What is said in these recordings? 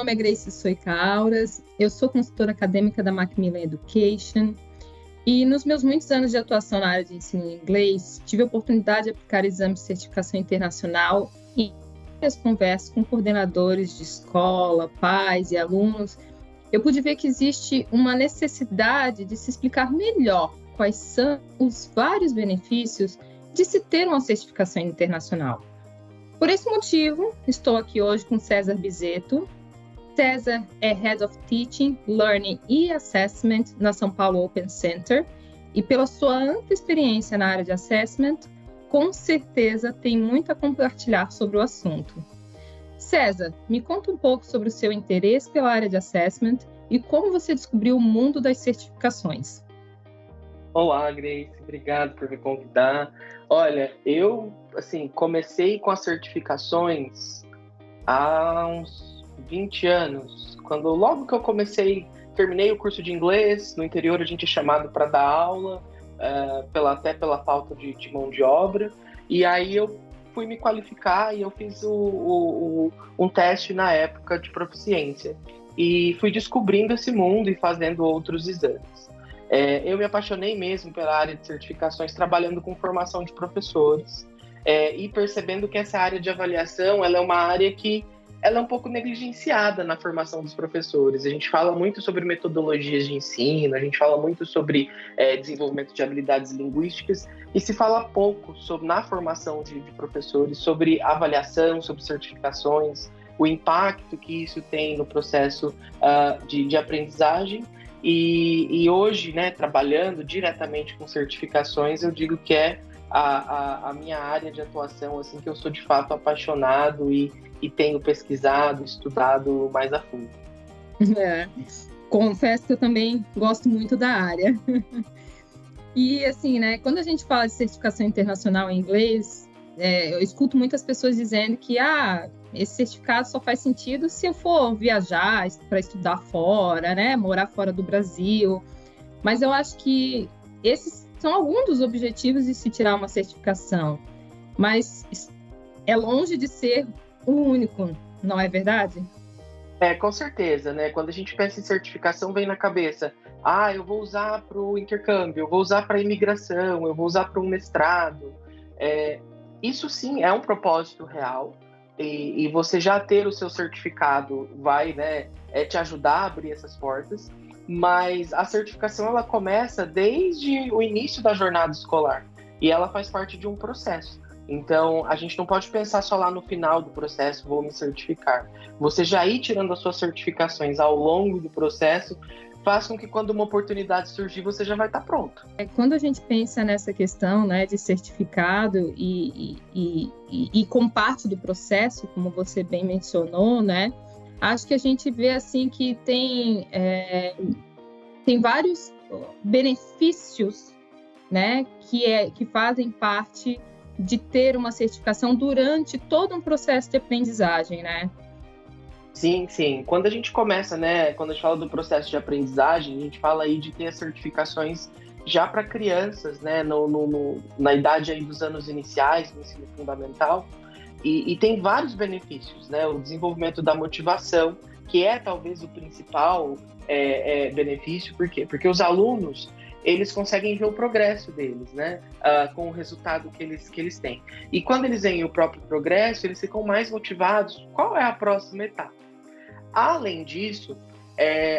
nome é Grace Soica Auras, eu sou consultora acadêmica da Macmillan Education e nos meus muitos anos de atuação na área de ensino em inglês, tive a oportunidade de aplicar exames de certificação internacional e as conversas com coordenadores de escola, pais e alunos, eu pude ver que existe uma necessidade de se explicar melhor quais são os vários benefícios de se ter uma certificação internacional. Por esse motivo, estou aqui hoje com César Bizetto. César é Head of Teaching, Learning e Assessment na São Paulo Open Center e pela sua ampla experiência na área de Assessment, com certeza tem muito a compartilhar sobre o assunto. César, me conta um pouco sobre o seu interesse pela área de Assessment e como você descobriu o mundo das certificações. Olá, Grace, obrigado por me convidar. Olha, eu comecei com as certificações há uns 20 anos. Logo que eu terminei o curso de inglês, no interior a gente é chamado para dar aula, até pela falta de mão de obra, e aí eu fui me qualificar e eu fiz um teste na época de proficiência, e fui descobrindo esse mundo e fazendo outros exames. Eu me apaixonei mesmo pela área de certificações, trabalhando com formação de professores e percebendo que essa área de avaliação ela é uma área que ela é um pouco negligenciada na formação dos professores. A gente fala muito sobre metodologias de ensino, a gente fala muito sobre desenvolvimento de habilidades linguísticas e se fala pouco na formação de professores sobre avaliação, sobre certificações, o impacto que isso tem no processo de aprendizagem. E hoje, né, trabalhando diretamente com certificações, eu digo que é a minha área de atuação, assim, que eu sou de fato apaixonado e tenho pesquisado, estudado mais a fundo. Confesso que eu também gosto muito da área. E assim, né, quando a gente fala de certificação internacional em inglês, eu escuto muitas pessoas dizendo que esse certificado só faz sentido se eu for viajar para estudar fora, né, morar fora do Brasil. Mas eu acho que esses são alguns dos objetivos de se tirar uma certificação. Mas é longe de ser o único, não é verdade? Com certeza, né? Quando a gente pensa em certificação, vem na cabeça, eu vou usar para o intercâmbio, eu vou usar para a imigração, eu vou usar para um mestrado. Isso sim é um propósito real, e você já ter o seu certificado vai, né, te ajudar a abrir essas portas, mas a certificação ela começa desde o início da jornada escolar, e ela faz parte de um processo. Então, a gente não pode pensar só lá no final do processo, vou me certificar. Você já ir tirando as suas certificações ao longo do processo, faz com que quando uma oportunidade surgir, você já vai estar pronto. Quando a gente pensa nessa questão, né, de certificado e como parte do processo, como você bem mencionou, né, acho que a gente vê assim que tem vários benefícios, né, que fazem parte de ter uma certificação durante todo um processo de aprendizagem, né? Sim, sim. Quando a gente começa, né, quando a gente fala do processo de aprendizagem, a gente fala aí de ter as certificações já para crianças, né, na idade aí dos anos iniciais, do ensino fundamental, e tem vários benefícios, né, o desenvolvimento da motivação, que é talvez o principal benefício, por quê? Porque os alunos, eles conseguem ver o progresso deles, né, com o resultado que eles têm. E quando eles veem o próprio progresso, eles ficam mais motivados. Qual é a próxima etapa? Além disso,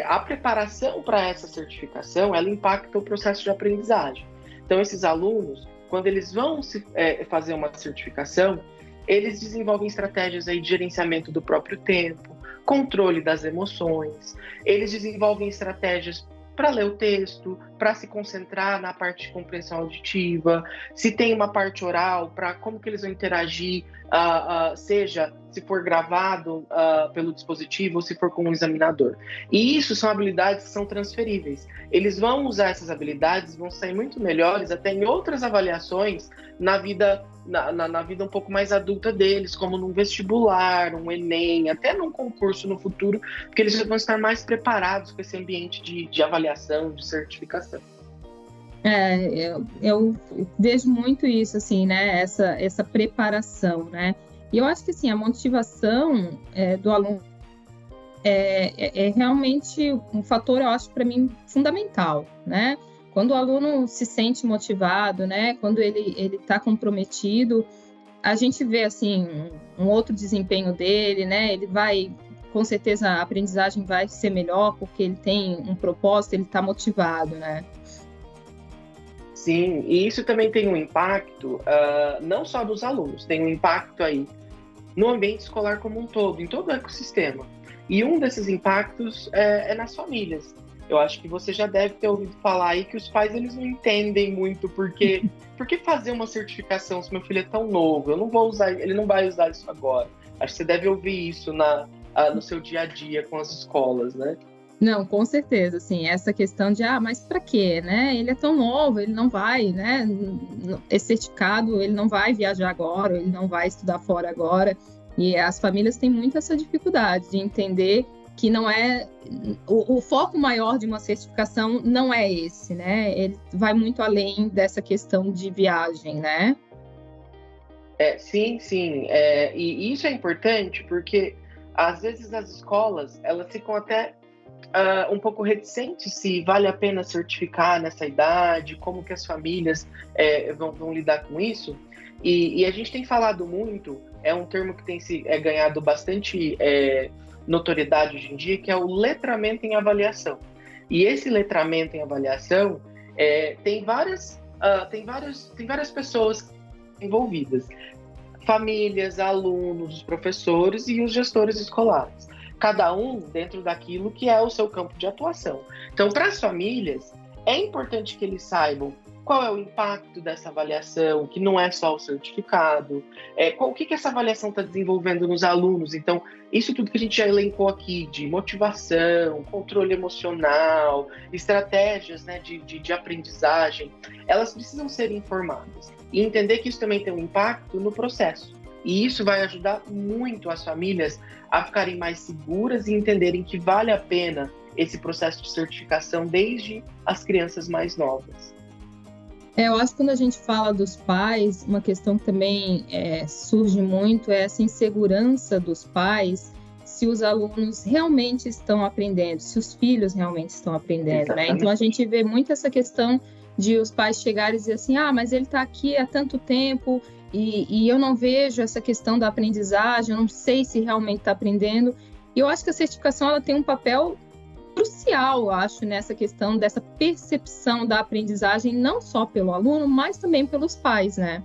a preparação para essa certificação, ela impacta o processo de aprendizagem. Então, esses alunos, quando eles vão fazer uma certificação, eles desenvolvem estratégias aí de gerenciamento do próprio tempo, controle das emoções, eles desenvolvem estratégias para ler o texto, para se concentrar na parte de compreensão auditiva, se tem uma parte oral, para como que eles vão interagir, seja se for gravado pelo dispositivo ou se for com um examinador. E isso são habilidades que são transferíveis. Eles vão usar essas habilidades, vão sair muito melhores até em outras avaliações na vida um pouco mais adulta deles, como num vestibular, um Enem, até num concurso no futuro, porque eles já vão estar mais preparados com esse ambiente de avaliação, de certificação. Eu vejo muito isso, assim, né? Essa preparação, né? E eu acho que, assim, a motivação do aluno é realmente um fator, eu acho, para mim, fundamental, né? Quando o aluno se sente motivado, né? Quando ele está comprometido, a gente vê, assim, um outro desempenho dele, né? Ele vai, com certeza, a aprendizagem vai ser melhor, porque ele tem um propósito, ele está motivado, né? Sim, e isso também tem um impacto, não só dos alunos, tem um impacto aí no ambiente escolar como um todo, em todo o ecossistema. E um desses impactos é nas famílias. Eu acho que você já deve ter ouvido falar aí que os pais eles não entendem muito por que fazer uma certificação se meu filho é tão novo, eu não vou usar, ele não vai usar isso agora. Acho que você deve ouvir isso no seu dia a dia com as escolas, né? Não, com certeza, assim, essa questão de, mas para quê, né? Ele é tão novo, ele não vai, né? Esse certificado, ele não vai viajar agora, ele não vai estudar fora agora. E as famílias têm muito essa dificuldade de entender que não é... O foco maior de uma certificação não é esse, né? Ele vai muito além dessa questão de viagem, né? Sim, sim. E isso é importante porque, às vezes, as escolas, elas ficam até um pouco reticentes se vale a pena certificar nessa idade, como que as famílias vão lidar com isso. E a gente tem falado muito, é um termo que tem ganhado bastante notoriedade hoje em dia, que é o letramento em avaliação. E esse letramento em avaliação tem várias pessoas envolvidas. Famílias, alunos, os professores e os gestores escolares. Cada um dentro daquilo que é o seu campo de atuação. Então, para as famílias, é importante que eles saibam qual é o impacto dessa avaliação, que não é só o certificado, o que essa avaliação está desenvolvendo nos alunos. Então, isso tudo que a gente já elencou aqui, de motivação, controle emocional, estratégias, né, de aprendizagem, elas precisam ser informadas. E entender que isso também tem um impacto no processo. E isso vai ajudar muito as famílias a ficarem mais seguras e entenderem que vale a pena esse processo de certificação desde as crianças mais novas. Eu acho que quando a gente fala dos pais, uma questão que também surge muito é essa insegurança dos pais se os alunos realmente estão aprendendo, se os filhos realmente estão aprendendo, né? Então a gente vê muito essa questão de os pais chegarem e dizer assim, mas ele está aqui há tanto tempo e eu não vejo essa questão da aprendizagem, eu não sei se realmente está aprendendo. E eu acho que a certificação ela tem um papel crucial, eu acho, nessa questão dessa percepção da aprendizagem, não só pelo aluno, mas também pelos pais, né?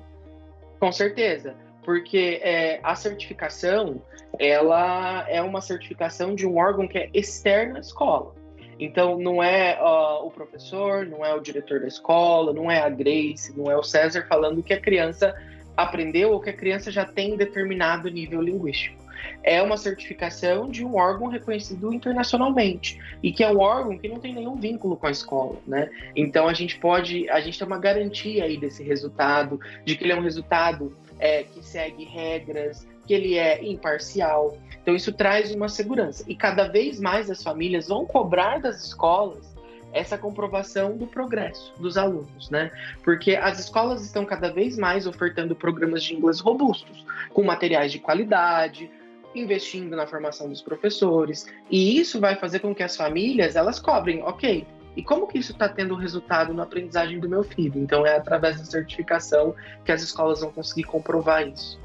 Com certeza, porque a certificação, ela é uma certificação de um órgão que é externo à escola. Então, não é o professor, não é o diretor da escola, não é a Grace, não é o César falando que a criança aprendeu ou que a criança já tem determinado nível linguístico. É uma certificação de um órgão reconhecido internacionalmente e que é um órgão que não tem nenhum vínculo com a escola, né? Então a gente tem uma garantia aí desse resultado, de que ele é um resultado que segue regras, que ele é imparcial. Então isso traz uma segurança e cada vez mais as famílias vão cobrar das escolas essa comprovação do progresso dos alunos, né? Porque as escolas estão cada vez mais ofertando programas de inglês robustos, com materiais de qualidade, investindo na formação dos professores, e isso vai fazer com que as famílias, elas cobrem, ok, e como que isso está tendo resultado na aprendizagem do meu filho? Então é através da certificação que as escolas vão conseguir comprovar isso.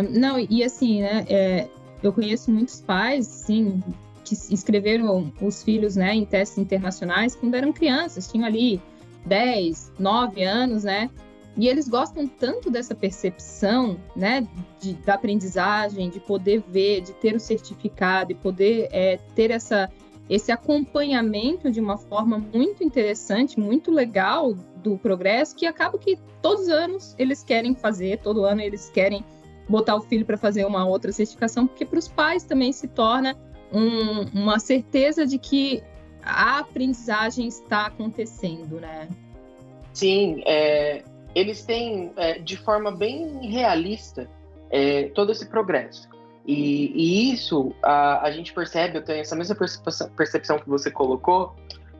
Não, e assim, né, eu conheço muitos pais, sim, que inscreveram os filhos, né, em testes internacionais quando eram crianças, tinham ali 10, 9 anos, né, e eles gostam tanto dessa percepção, né, da aprendizagem, de poder ver, de ter o certificado e poder ter esse acompanhamento de uma forma muito interessante, muito legal do progresso, que acaba que todos os anos eles querem fazer, todo ano eles querem botar o filho para fazer uma outra certificação, porque para os pais também se torna uma certeza de que a aprendizagem está acontecendo, né? Sim, eles têm, de forma bem realista, todo esse progresso. E isso a gente percebe, eu tenho essa mesma percepção que você colocou,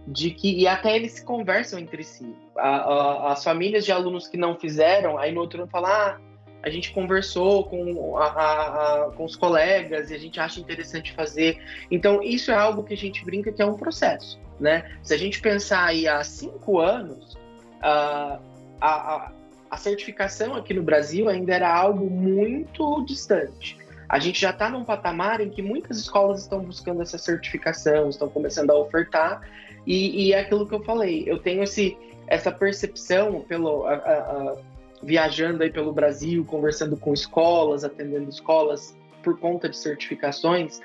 de que, e até eles se conversam entre si. As famílias de alunos que não fizeram, aí no outro ano falam, a gente conversou com os colegas e a gente acha interessante fazer. Então, isso é algo que a gente brinca que é um processo, né? Se a gente pensar aí há 5 anos, a certificação aqui no Brasil ainda era algo muito distante. A gente já está num patamar em que muitas escolas estão buscando essa certificação, estão começando a ofertar, e é aquilo que eu falei, eu tenho essa percepção viajando aí pelo Brasil, conversando com escolas, atendendo escolas por conta de certificações,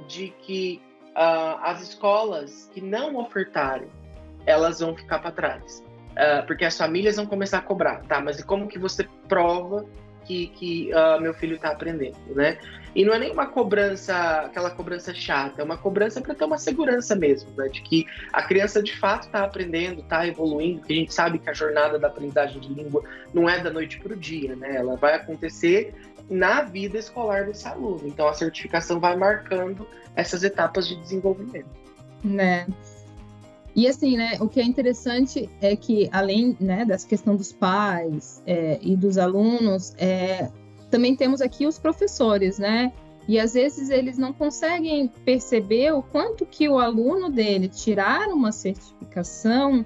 de que as escolas que não ofertarem, elas vão ficar para trás. Porque as famílias vão começar a cobrar, tá? Mas e como que você prova que meu filho está aprendendo, né? E não é nem uma cobrança, aquela cobrança chata, é uma cobrança para ter uma segurança mesmo, né? De que a criança de fato está aprendendo, está evoluindo, que a gente sabe que a jornada da aprendizagem de língua não é da noite para o dia, né? Ela vai acontecer na vida escolar desse aluno. Então a certificação vai marcando essas etapas de desenvolvimento. Né? E assim, né, o que é interessante é que, além, né, dessa questão dos pais e dos alunos, também temos aqui os professores, né? E às vezes eles não conseguem perceber o quanto que o aluno dele tirar uma certificação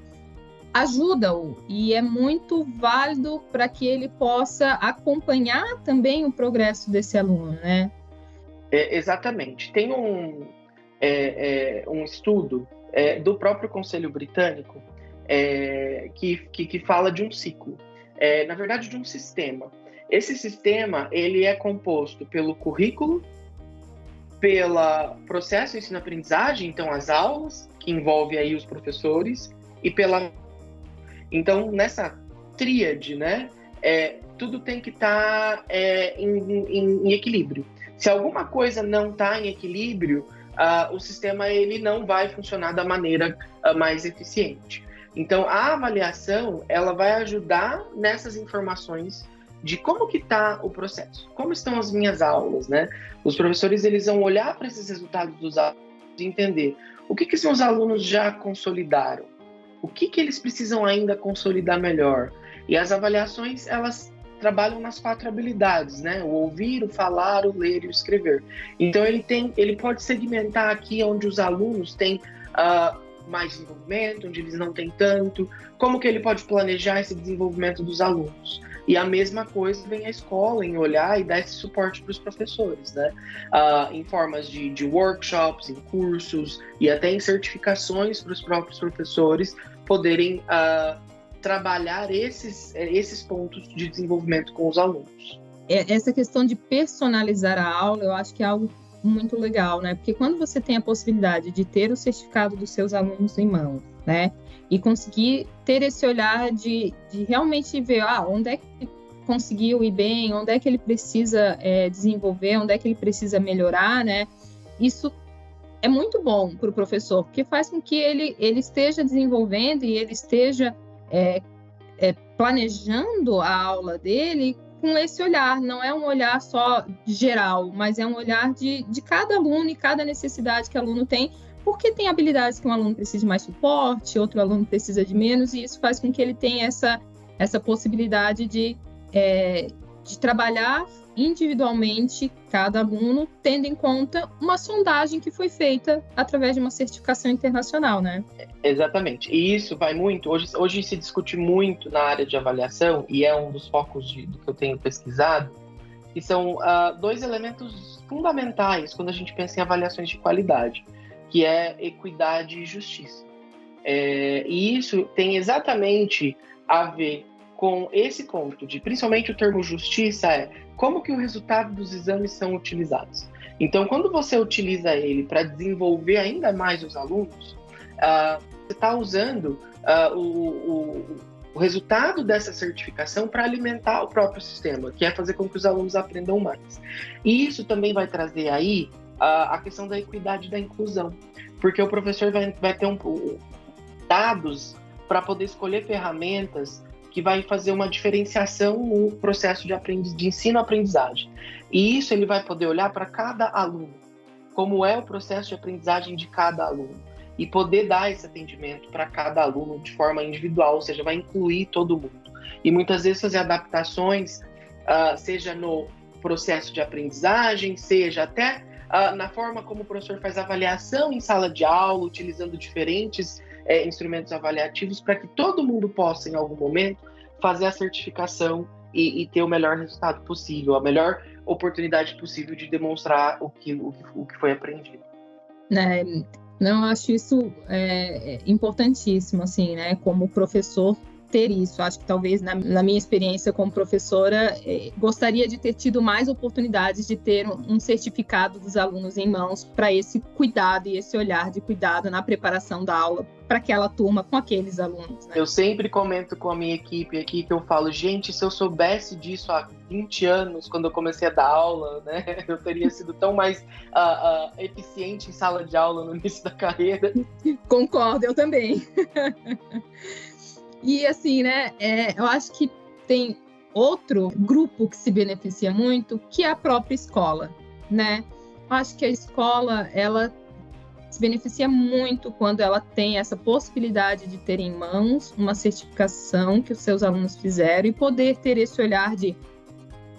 ajuda-o, e é muito válido para que ele possa acompanhar também o progresso desse aluno, né? Exatamente. Tem um estudo do próprio Conselho Britânico que fala de um ciclo, na verdade de um sistema. Esse sistema ele é composto pelo currículo, pelo processo de ensino-aprendizagem, então as aulas, que envolve aí os professores, e então nessa tríade, né, tudo tem que estar em equilíbrio. Se alguma coisa não está em equilíbrio, o sistema ele não vai funcionar da maneira mais eficiente. Então, a avaliação ela vai ajudar nessas informações de como que está o processo, como estão as minhas aulas, né? Os professores eles vão olhar para esses resultados dos alunos e entender o que os meus alunos já consolidaram, o que eles precisam ainda consolidar melhor. E as avaliações elas trabalham nas 4 habilidades, né? O ouvir, o falar, o ler e o escrever. Então ele pode segmentar aqui onde os alunos têm mais desenvolvimento, onde eles não têm tanto, como que ele pode planejar esse desenvolvimento dos alunos. E a mesma coisa vem a escola em olhar e dar esse suporte para os professores, né? Em formas de workshops, em cursos e até em certificações para os próprios professores poderem trabalhar esses pontos de desenvolvimento com os alunos. Essa questão de personalizar a aula, eu acho que é algo muito legal, né? Porque quando você tem a possibilidade de ter o certificado dos seus alunos em mãos, né? E conseguir ter esse olhar de realmente ver onde é que ele conseguiu ir bem, onde é que ele precisa desenvolver, onde é que ele precisa melhorar, né? Isso é muito bom para o professor, porque faz com que ele esteja desenvolvendo e ele esteja planejando a aula dele com esse olhar. Não é um olhar só geral, mas é um olhar de cada aluno e cada necessidade que o aluno tem, porque tem habilidades que um aluno precisa de mais suporte, outro aluno precisa de menos, e isso faz com que ele tenha essa possibilidade de trabalhar individualmente cada aluno, tendo em conta uma sondagem que foi feita através de uma certificação internacional, né? Exatamente. E isso vai muito... Hoje se discute muito na área de avaliação, e é um dos focos do que eu tenho pesquisado, que são 2 elementos fundamentais quando a gente pensa em avaliações de qualidade, que é equidade e justiça. E isso tem exatamente a ver com esse ponto de, principalmente o termo justiça, como que o resultado dos exames são utilizados. Então, quando você utiliza ele para desenvolver ainda mais os alunos, você está usando o resultado dessa certificação para alimentar o próprio sistema, que é fazer com que os alunos aprendam mais. E isso também vai trazer aí a questão da equidade e da inclusão, porque o professor vai ter dados para poder escolher ferramentas que vai fazer uma diferenciação no processo de ensino-aprendizagem. E isso ele vai poder olhar para cada aluno, como é o processo de aprendizagem de cada aluno, e poder dar esse atendimento para cada aluno de forma individual, ou seja, vai incluir todo mundo. E muitas vezes fazer adaptações seja no processo de aprendizagem, seja até na forma como o professor faz avaliação em sala de aula, utilizando diferentes instrumentos avaliativos, para que todo mundo possa, em algum momento, fazer a certificação e ter o melhor resultado possível, a melhor oportunidade possível de demonstrar o que foi aprendido. Não, acho isso importantíssimo, assim, né, como professor, ter isso. Acho que talvez na minha experiência como professora, gostaria de ter tido mais oportunidades de ter um certificado dos alunos em mãos para esse cuidado e esse olhar de cuidado na preparação da aula para aquela turma com aqueles alunos, né? Eu sempre comento com a minha equipe aqui que eu falo, gente, se eu soubesse disso há 20 anos, quando eu comecei a dar aula, né, eu teria sido tão mais eficiente em sala de aula no início da carreira. Concordo, eu também. E assim, né, eu acho que tem outro grupo que se beneficia muito, que é a própria escola, né? Eu acho que a escola, ela se beneficia muito quando ela tem essa possibilidade de ter em mãos uma certificação que os seus alunos fizeram e poder ter esse olhar de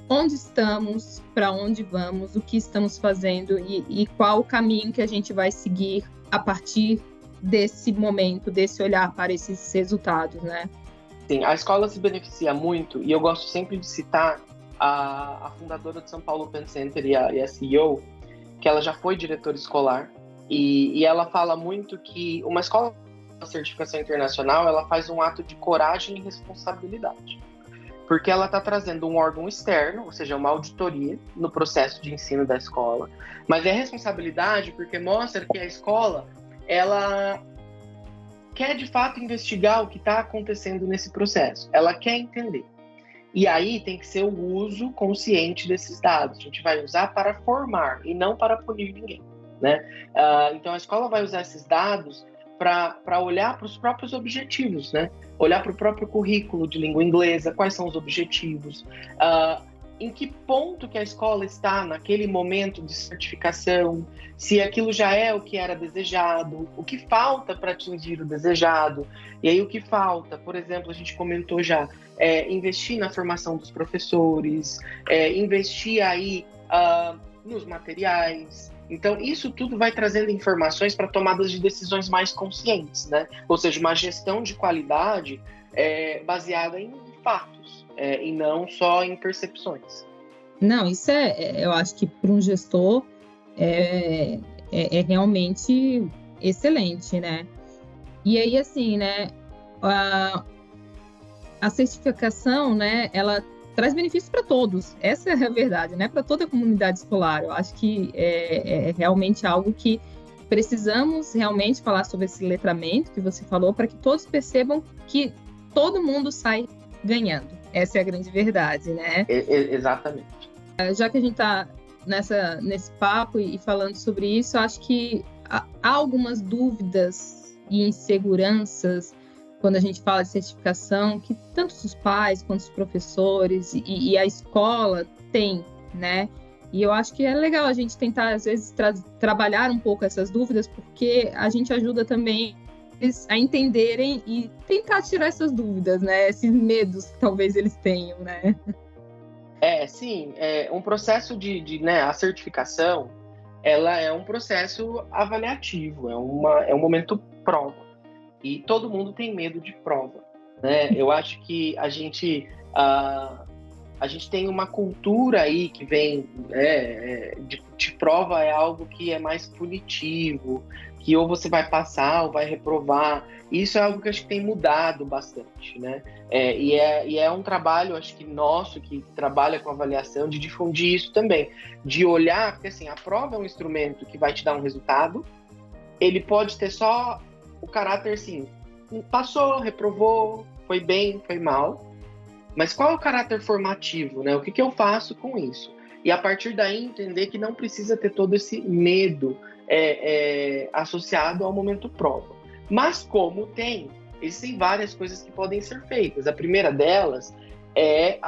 onde estamos, para onde vamos, o que estamos fazendo e qual o caminho que a gente vai seguir a partir desse momento, desse olhar para esses resultados, né? Sim, a escola se beneficia muito, e eu gosto sempre de citar a fundadora do São Paulo Open Center e a CEO, que ela já foi diretora escolar, e ela fala muito que uma escola de certificação internacional, ela faz um ato de coragem e responsabilidade, porque ela está trazendo um órgão externo, ou seja, uma auditoria no processo de ensino da escola, mas é responsabilidade porque mostra que a escola ela quer de fato investigar o que está acontecendo nesse processo, ela quer entender. E aí tem que ser o uso consciente desses dados. A gente vai usar para formar e não para punir ninguém, né? Então a escola vai usar esses dados para olhar para os próprios objetivos, né? Olhar para o próprio currículo de língua inglesa, quais são os objetivos, em que ponto que a escola está naquele momento de certificação, se aquilo já é o que era desejado, o que falta para atingir o desejado. E aí o que falta, por exemplo, a gente comentou já, investir na formação dos professores, investir aí nos materiais. Então, isso tudo vai trazendo informações para tomadas de decisões mais conscientes, né? Ou seja, uma gestão de qualidade baseada em fatos, e não só em percepções. Não, isso eu acho que para um gestor é realmente excelente, né? E aí, assim, né, a certificação, né, ela traz benefícios para todos, essa é a verdade, né, para toda a comunidade escolar. Eu acho que é realmente algo que precisamos realmente falar sobre esse letramento que você falou, para que todos percebam que todo mundo sai ganhando. Essa é a grande verdade, né? Exatamente. Já que a gente está nesse papo e falando sobre isso, eu acho que há algumas dúvidas e inseguranças quando a gente fala de certificação, que tanto os pais quanto os professores e a escola têm, né? E eu acho que é legal a gente tentar, às vezes, trabalhar um pouco essas dúvidas, porque a gente ajuda também eles a entenderem e tentar tirar essas dúvidas, né? Esses medos que talvez eles tenham, né? Sim, um processo né, a certificação, ela é um processo avaliativo, é um momento prova. E todo mundo tem medo de prova, né? Eu acho que a gente tem uma cultura aí que vem de prova, é algo que é mais punitivo, que ou você vai passar ou vai reprovar. Isso é algo que acho que tem mudado bastante, né? E é um trabalho, acho que nosso, que trabalha com avaliação, de difundir isso também, de olhar, porque assim, a prova é um instrumento que vai te dar um resultado, ele pode ter só o caráter, assim, passou, reprovou, foi bem, foi mal, mas qual é o caráter formativo, né? O que eu faço com isso? E a partir daí entender que não precisa ter todo esse medo associado ao momento prova. Mas como existem várias coisas que podem ser feitas. A primeira delas é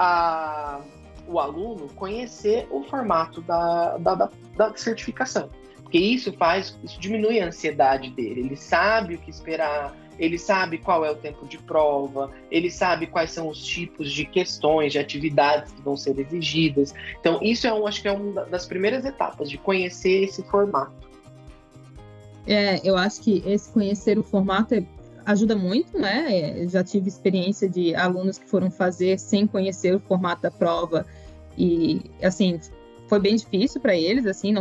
o aluno conhecer o formato da certificação. Porque isso diminui a ansiedade dele. Ele sabe o que esperar, ele sabe qual é o tempo de prova, ele sabe quais são os tipos de questões, de atividades que vão ser exigidas. Então, isso acho que é uma das primeiras etapas, de conhecer esse formato. Eu acho que esse conhecer o formato ajuda muito, né? Já tive experiência de alunos que foram fazer sem conhecer o formato da prova e, assim, foi bem difícil para eles, assim,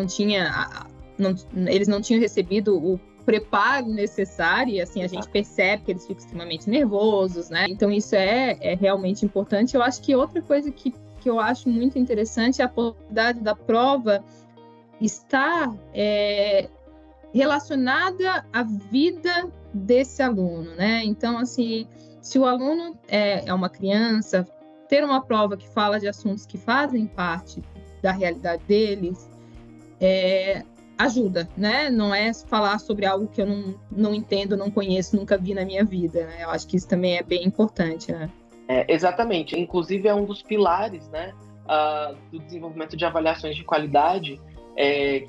eles não tinham recebido o preparo necessário, e assim, a gente percebe que eles ficam extremamente nervosos, né? Então, isso é realmente importante. Eu acho que outra coisa que eu acho muito interessante é a possibilidade da prova estar relacionada à vida desse aluno, né? Então, assim, se o aluno é uma criança, ter uma prova que fala de assuntos que fazem parte da realidade deles ajuda, né? Não é falar sobre algo que eu não entendo, não conheço, nunca vi na minha vida, né? Eu acho que isso também é bem importante, né? Exatamente. Inclusive, é um dos pilares, né, do desenvolvimento de avaliações de qualidade,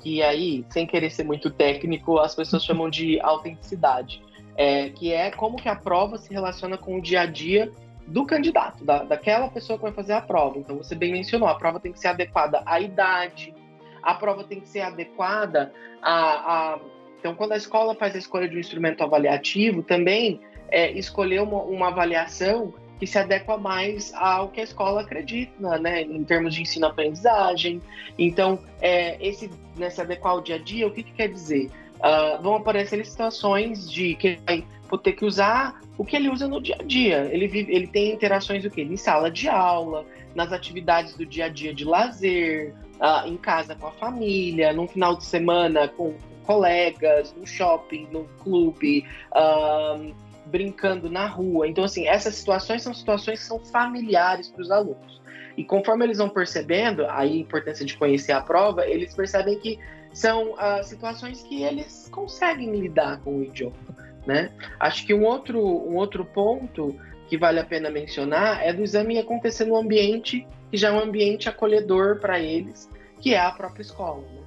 que aí, sem querer ser muito técnico, as pessoas chamam de autenticidade, que é como que a prova se relaciona com o dia a dia do candidato, daquela pessoa que vai fazer a prova. Então, você bem mencionou, a prova tem que ser adequada à idade, a prova tem que ser adequada Então, quando a escola faz a escolha de um instrumento avaliativo, também escolher uma avaliação que se adequa mais ao que a escola acredita, né, em termos de ensino-aprendizagem. Então, se adequar ao dia a dia, o que quer dizer? Vão aparecer situações de que ele vai ter que usar o que ele usa no dia a dia. Ele tem interações em sala de aula, nas atividades do dia a dia de lazer, em casa com a família, num final de semana com colegas, no shopping, no clube, brincando na rua. Então, assim, essas situações são situações que são familiares para os alunos. E conforme eles vão percebendo a importância de conhecer a prova, eles percebem que são situações que eles conseguem lidar com o idioma, né? Acho que um outro ponto que vale a pena mencionar é do exame acontecer no ambiente que já é um ambiente acolhedor para eles, que é a própria escola, né?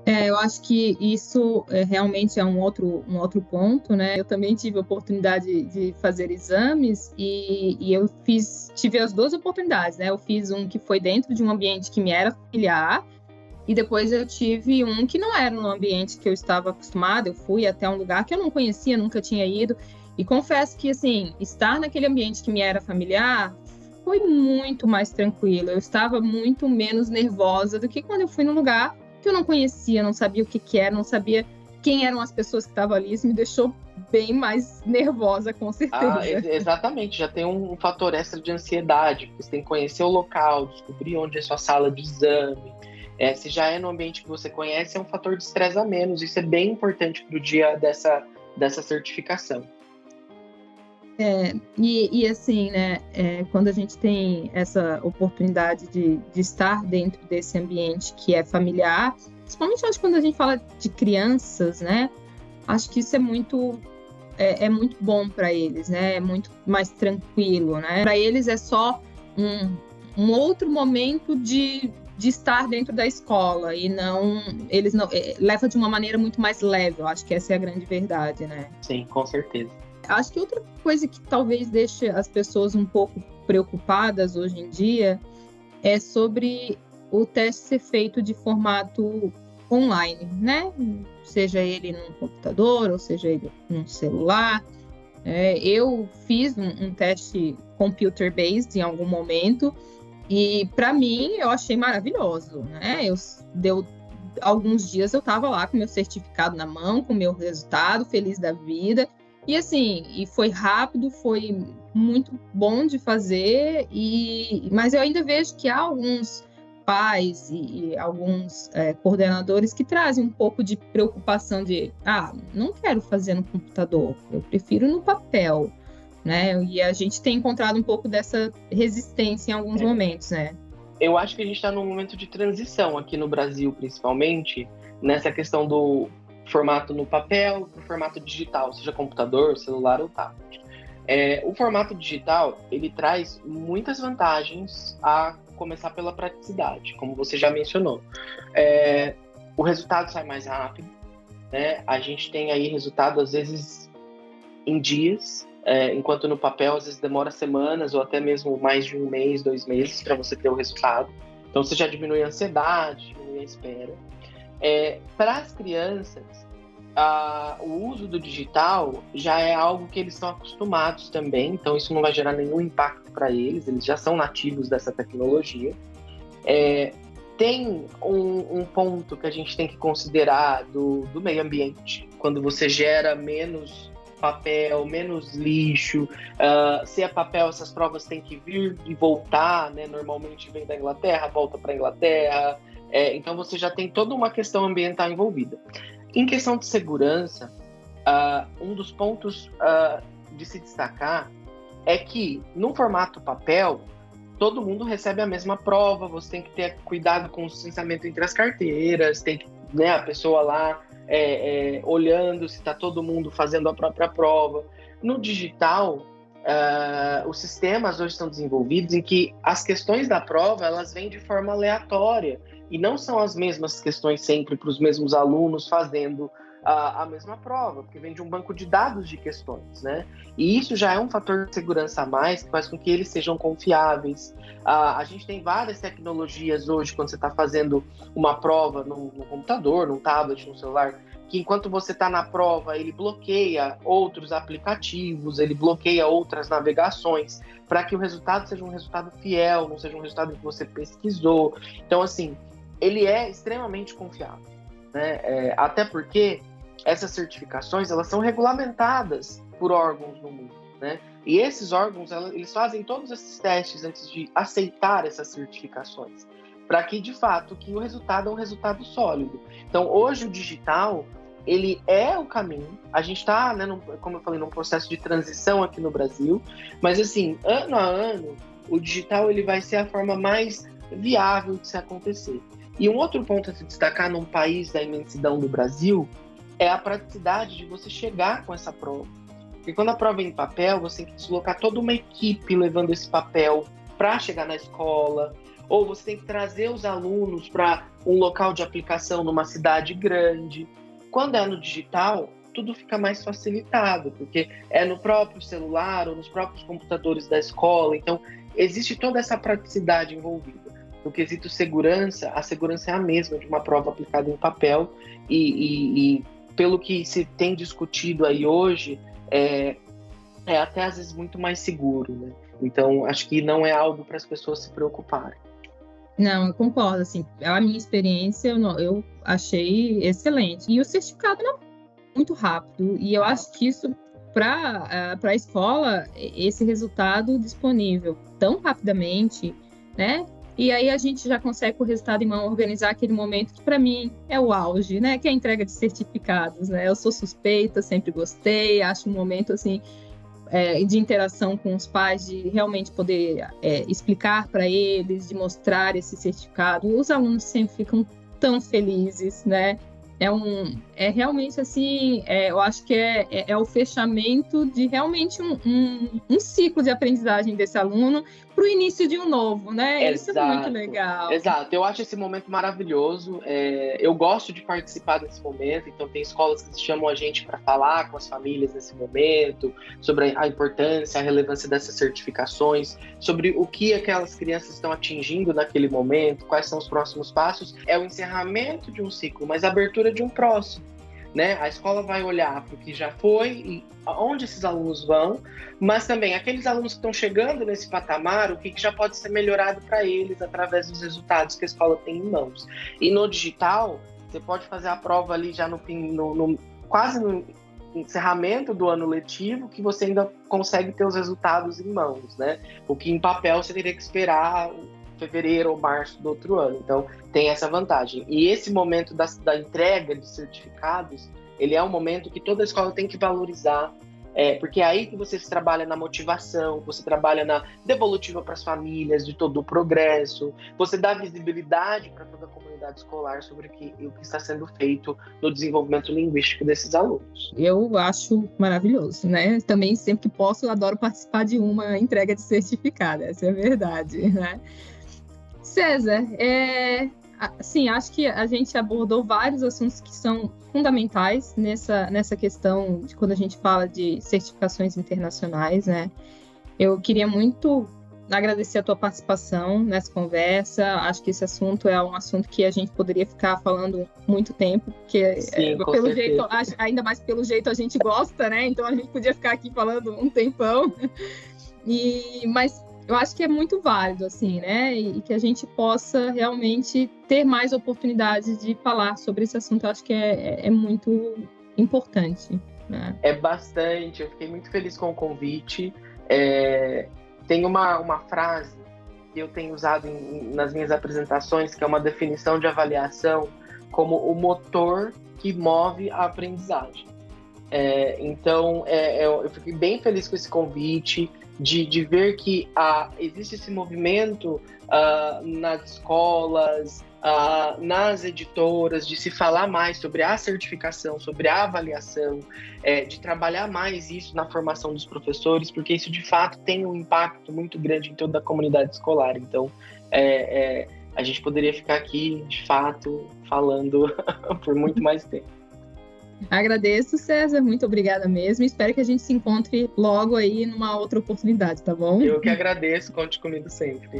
Eu acho que isso realmente é um outro ponto, né? Eu também tive a oportunidade de fazer exames e eu tive as duas oportunidades, né? Eu fiz um que foi dentro de um ambiente que me era familiar e depois eu tive um que não era no ambiente que eu estava acostumada. Eu fui até um lugar que eu não conhecia, nunca tinha ido. E confesso que, assim, estar naquele ambiente que me era familiar foi muito mais tranquilo. Eu estava muito menos nervosa do que quando eu fui num lugar que eu não conhecia, não sabia o que era, não sabia quem eram as pessoas que estavam ali. Isso me deixou bem mais nervosa, com certeza. Exatamente, já tem um fator extra de ansiedade, porque você tem que conhecer o local, descobrir onde é sua sala de exame. Se já é no ambiente que você conhece, é um fator de estresse a menos. Isso é bem importante para o dia dessa certificação. E assim, né, quando a gente tem essa oportunidade de estar dentro desse ambiente que é familiar, principalmente acho que quando a gente fala de crianças, né, acho que isso é muito bom para eles, né, é muito mais tranquilo, né, para eles é só um outro momento de estar dentro da escola e eles não leva de uma maneira muito mais leve. Eu acho que essa é a grande verdade, né? Sim, com certeza. Acho que outra coisa que talvez deixe as pessoas um pouco preocupadas hoje em dia é sobre o teste ser feito de formato online, né? Seja ele num computador ou seja ele num celular. Eu fiz um teste computer-based em algum momento e, para mim, eu achei maravilhoso, né? Deu alguns dias eu estava lá com meu certificado na mão, com meu resultado, feliz da vida. E assim, foi rápido, foi muito bom de fazer, mas eu ainda vejo que há alguns pais e alguns coordenadores que trazem um pouco de preocupação de não quero fazer no computador, eu prefiro no papel, né? E a gente tem encontrado um pouco dessa resistência em alguns momentos, né? Eu acho que a gente está num momento de transição aqui no Brasil, principalmente, nessa questão do formato no papel para o formato digital, seja computador, celular ou tablet. O formato digital, ele traz muitas vantagens, a começar pela praticidade, como você já mencionou. O resultado sai mais rápido, né? A gente tem aí resultado, às vezes, em dias, enquanto no papel às vezes demora semanas ou até mesmo mais de 1 mês, 2 meses para você ter o resultado. Então você já diminui a ansiedade, diminui a espera. Para as crianças, o uso do digital já é algo que eles estão acostumados também, então isso não vai gerar nenhum impacto para eles, eles já são nativos dessa tecnologia. Tem um ponto que a gente tem que considerar do meio ambiente, quando você gera menos papel, menos lixo. Se é papel, essas provas têm que vir e voltar, né? Normalmente vem da Inglaterra, volta para a Inglaterra. Então você já tem toda uma questão ambiental envolvida. Em questão de segurança, um dos pontos de se destacar é que no formato papel, todo mundo recebe a mesma prova, você tem que ter cuidado com o distanciamento entre as carteiras, tem que, né, a pessoa lá olhando se está todo mundo fazendo a própria prova. No digital, os sistemas hoje estão desenvolvidos em que as questões da prova elas vêm de forma aleatória e não são as mesmas questões sempre para os mesmos alunos fazendo a mesma prova, porque vem de um banco de dados de questões, né? E isso já é um fator de segurança a mais que faz com que eles sejam confiáveis. A gente tem várias tecnologias hoje, quando você está fazendo uma prova no computador, no tablet, no celular, que enquanto você está na prova, ele bloqueia outros aplicativos, ele bloqueia outras navegações, para que o resultado seja um resultado fiel, não seja um resultado que você pesquisou. Então, assim, ele é extremamente confiável, né? Até porque essas certificações, elas são regulamentadas por órgãos no mundo, né? E esses órgãos, eles fazem todos esses testes antes de aceitar essas certificações, para que, de fato, que o resultado é um resultado sólido. Então, hoje, o digital, ele é o caminho. A gente está, né, como eu falei, num processo de transição aqui no Brasil, mas, assim, ano a ano, o digital ele vai ser a forma mais viável de se acontecer. E um outro ponto a se destacar num país da imensidão do Brasil é a praticidade de você chegar com essa prova. Porque quando a prova é em papel, você tem que deslocar toda uma equipe levando esse papel para chegar na escola, ou você tem que trazer os alunos para um local de aplicação numa cidade grande. Quando é no digital, tudo fica mais facilitado, porque é no próprio celular ou nos próprios computadores da escola. Então, existe toda essa praticidade envolvida. No quesito segurança, a segurança é a mesma de uma prova aplicada em papel e pelo que se tem discutido aí hoje, é até às vezes muito mais seguro, né? Então, acho que não é algo para as pessoas se preocuparem. Não, eu concordo, assim, a minha experiência eu achei excelente. E o certificado não é muito rápido, e eu acho que isso, para a escola, esse resultado disponível tão rapidamente, né? E aí a gente já consegue, com o resultado em mão, organizar aquele momento que, para mim, é o auge, né? Que é a entrega de certificados, né? Eu sou suspeita, sempre gostei, acho um momento, assim, de interação com os pais, de realmente poder explicar para eles, de mostrar esse certificado. Os alunos sempre ficam tão felizes, né? É realmente assim, eu acho que é o fechamento de realmente um ciclo de aprendizagem desse aluno para o início de um novo, né? Exato, isso é muito legal. Exato, eu acho esse momento maravilhoso, eu gosto de participar desse momento, então tem escolas que chamam a gente para falar com as famílias nesse momento, sobre a importância, a relevância dessas certificações, sobre o que aquelas crianças estão atingindo naquele momento, quais são os próximos passos. É o encerramento de um ciclo, mas a abertura de um próximo, né? A escola vai olhar para o que já foi e aonde esses alunos vão, mas também aqueles alunos que estão chegando nesse patamar, o que já pode ser melhorado para eles através dos resultados que a escola tem em mãos. E no digital, você pode fazer a prova ali já quase no encerramento do ano letivo, que você ainda consegue ter os resultados em mãos, né? O que em papel você teria que esperar fevereiro ou março do outro ano. Então, tem essa vantagem. E esse momento da entrega de certificados, ele é um momento que toda escola tem que valorizar, porque é aí que você trabalha na motivação, você trabalha na devolutiva para as famílias de todo o progresso, você dá visibilidade para toda a comunidade escolar sobre o que está sendo feito no desenvolvimento linguístico desses alunos. Eu acho maravilhoso, né? Também, sempre que posso, eu adoro participar de uma entrega de certificado, essa é a verdade, né? César, Sim, acho que a gente abordou vários assuntos que são fundamentais nessa questão de quando a gente fala de certificações internacionais, né? Eu queria muito agradecer a tua participação nessa conversa. Acho que esse assunto é um assunto que a gente poderia ficar falando muito tempo, porque Sim, com pelo certeza. jeito, ainda mais pelo jeito a gente gosta, né? Então a gente podia ficar aqui falando um tempão. Mas eu acho que é muito válido, assim, né? E que a gente possa realmente ter mais oportunidades de falar sobre esse assunto. Eu acho que é muito importante, né? É bastante. Eu fiquei muito feliz com o convite. Tem uma frase que eu tenho usado nas minhas apresentações, que é uma definição de avaliação como o motor que move a aprendizagem. Então, eu fiquei bem feliz com esse convite, de ver que existe esse movimento nas escolas, nas editoras, de se falar mais sobre a certificação, sobre a avaliação, de trabalhar mais isso na formação dos professores, porque isso, de fato, tem um impacto muito grande em toda a comunidade escolar. Então, a gente poderia ficar aqui, de fato, falando por muito mais tempo. Agradeço, César, muito obrigada mesmo. Espero que a gente se encontre logo aí numa outra oportunidade, tá bom? Eu que agradeço, conte comigo sempre.